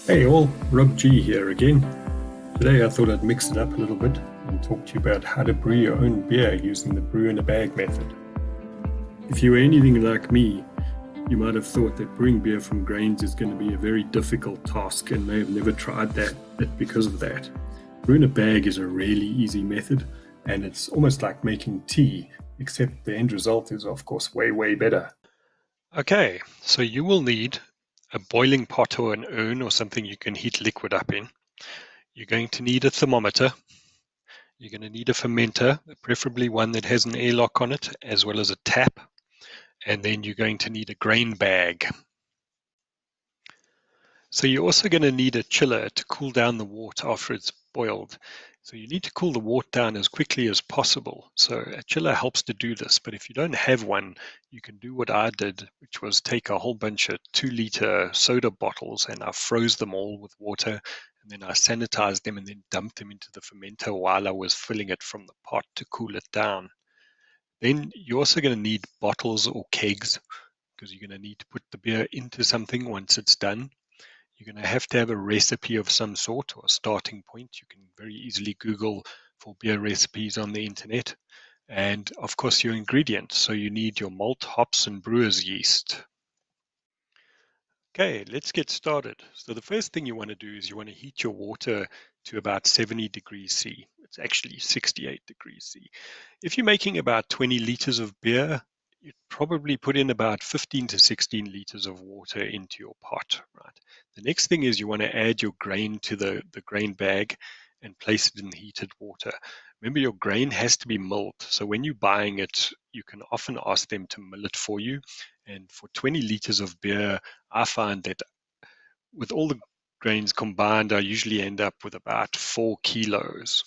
Hey all, Rob G here again. Today I thought I'd mix it up a little bit and talk to you about how to brew your own beer using the brew in a bag method. If you were anything like me, you might have thought that brewing beer from grains is going to be a very difficult task and may have never tried that because of that. Brew in a bag is a really easy method and it's almost like making tea, except the end result is of course way better. Okay, so you will need a boiling pot or an urn or something you can heat liquid up in. You're going to need a thermometer. You're going to need a fermenter, preferably one that has an airlock on it, as well as a tap. And then you're going to need a grain bag. So you're also going to need a chiller to cool down the wort after it's boiled. So you need to cool the wort down as quickly as possible. So a chiller helps to do this, but if you don't have one, you can do what I did, which was take a whole bunch of 2-liter soda bottles and I froze them all with water, and then I sanitized them and then dumped them into the fermenter while I was filling it from the pot to cool it down. Then you're also going to need bottles or kegs because you're going to need to put the beer into something once it's done. You're going to have a recipe of some sort or a starting point. You can very easily Google for beer recipes on the internet. And of course, your ingredients. So you need your malt, hops, and brewer's yeast. Okay, let's get started. So the first thing you want to do is you want to heat your water to about 70 degrees C. It's actually 68 degrees C. If you're making about 20 liters of beer, you'd probably put in about 15 to 16 liters of water into your pot, right? The next thing is you want to add your grain to the grain bag and place it in the heated water. Remember, your grain has to be milled. So when you're buying it, you can often ask them to mill it for you. And for 20 liters of beer, I find that with all the grains combined, I usually end up with about 4 kilos.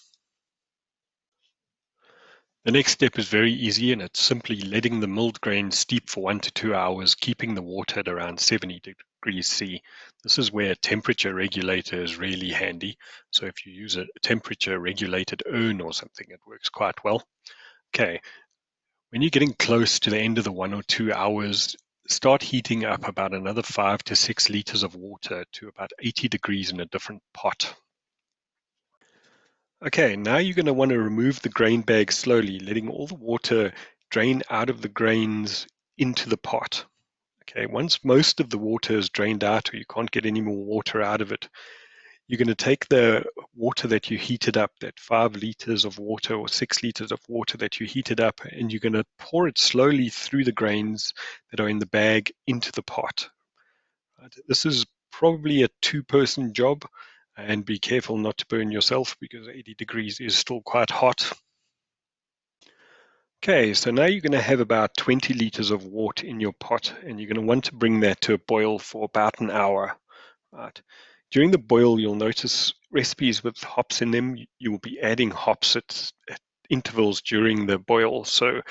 The next step is very easy, and it's simply letting the milled grain steep for 1 to 2 hours, keeping the water at around 70 degrees C. This is where a temperature regulator is really handy. So if you use a temperature regulated urn or something, it works quite well. Okay, when you're getting close to the end of the 1 or 2 hours, start heating up about another 5 to 6 liters of water to about 80 degrees in a different pot. Okay, now you're going to want to remove the grain bag slowly, letting all the water drain out of the grains into the pot. Okay, once most of the water is drained out or you can't get any more water out of it, you're going to take the water that you heated up, that 5 liters of water or 6 liters of water that you heated up, and you're going to pour it slowly through the grains that are in the bag into the pot. Right? This is probably a 2-person job, and be careful not to burn yourself because 80 degrees is still quite hot. Okay, so now you're going to have about 20 liters of water in your pot, and you're going to want to bring that to a boil for about an hour. Right. During the boil, you'll notice recipes with hops in them. You will be adding hops at intervals during the boil. So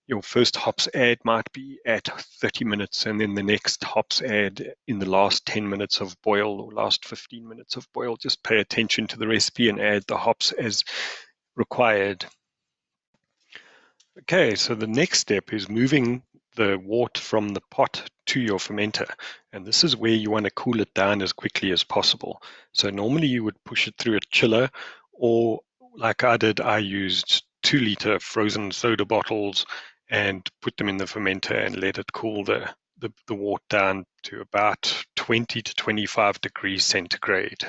your first hops add might be at 30 minutes, and then the next hops add in the last 10 minutes of boil or last 15 minutes of boil. Just pay attention to the recipe and add the hops as required. Okay, so the next step is moving the wort from the pot to your fermenter. And this is where you want to cool it down as quickly as possible. So normally you would push it through a chiller, or like I did, I used 2-liter frozen soda bottles and put them in the fermenter and let it cool the wort down to about 20 to 25 degrees centigrade.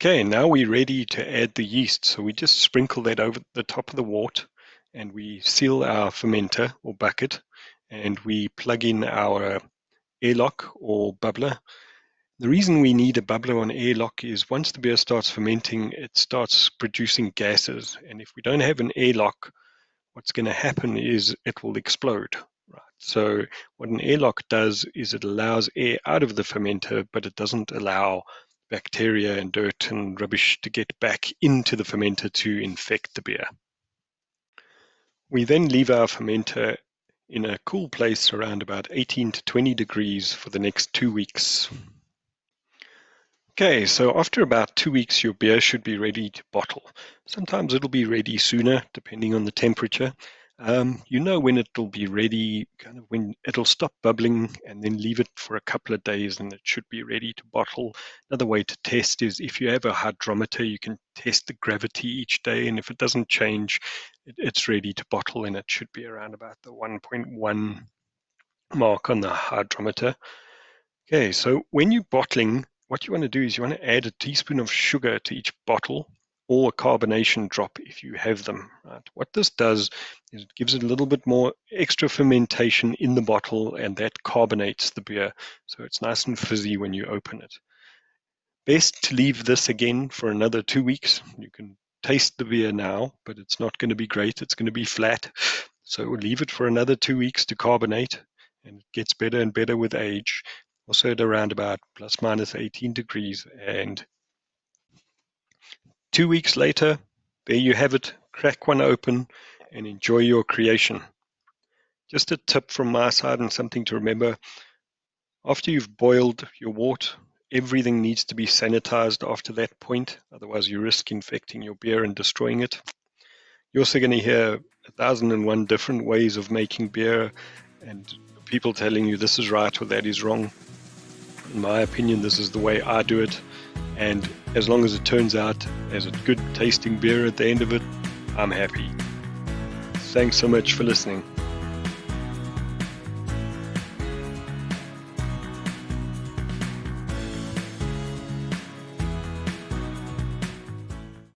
Okay, now we're ready to add the yeast. So we just sprinkle that over the top of the wort and we seal our fermenter or bucket and we plug in our airlock or bubbler. The reason we need a bubbler or an airlock is once the beer starts fermenting, it starts producing gases. And if we don't have an airlock, what's going to happen is it will explode. Right. So what an airlock does is it allows air out of the fermenter, but it doesn't allow bacteria and dirt and rubbish to get back into the fermenter to infect the beer. We then leave our fermenter in a cool place around about 18 to 20 degrees for the next 2 weeks. Okay, so after about 2 weeks, your beer should be ready to bottle. Sometimes it'll be ready sooner, depending on the temperature. You know when it'll be ready, kind of when it'll stop bubbling, and then leave it for a couple of days and it should be ready to bottle. Another way to test is if you have a hydrometer, you can test the gravity each day, and if it doesn't change, it's ready to bottle, and it should be around about the 1.1 mark on the hydrometer. Okay, so when you're bottling, what you want to do is you want to add a teaspoon of sugar to each bottle, or a carbonation drop if you have them. Right? What this does is it gives it a little bit more extra fermentation in the bottle, and that carbonates the beer, so it's nice and fizzy when you open it. Best to leave this again for another 2 weeks. You can taste the beer now, but it's not going to be great. It's going to be flat. So we'll leave it for another 2 weeks to carbonate, and it gets better and better with age. Also at around about plus minus 18 degrees. And 2 weeks later, there you have it. Crack one open and enjoy your creation. Just a tip from my side and something to remember. After you've boiled your wort, everything needs to be sanitized after that point. Otherwise, you risk infecting your beer and destroying it. You're also going to hear 1,001 different ways of making beer and people telling you this is right or that is wrong. In my opinion, this is the way I do it. And as long as it turns out as a good tasting beer at the end of it, I'm happy. Thanks so much for listening.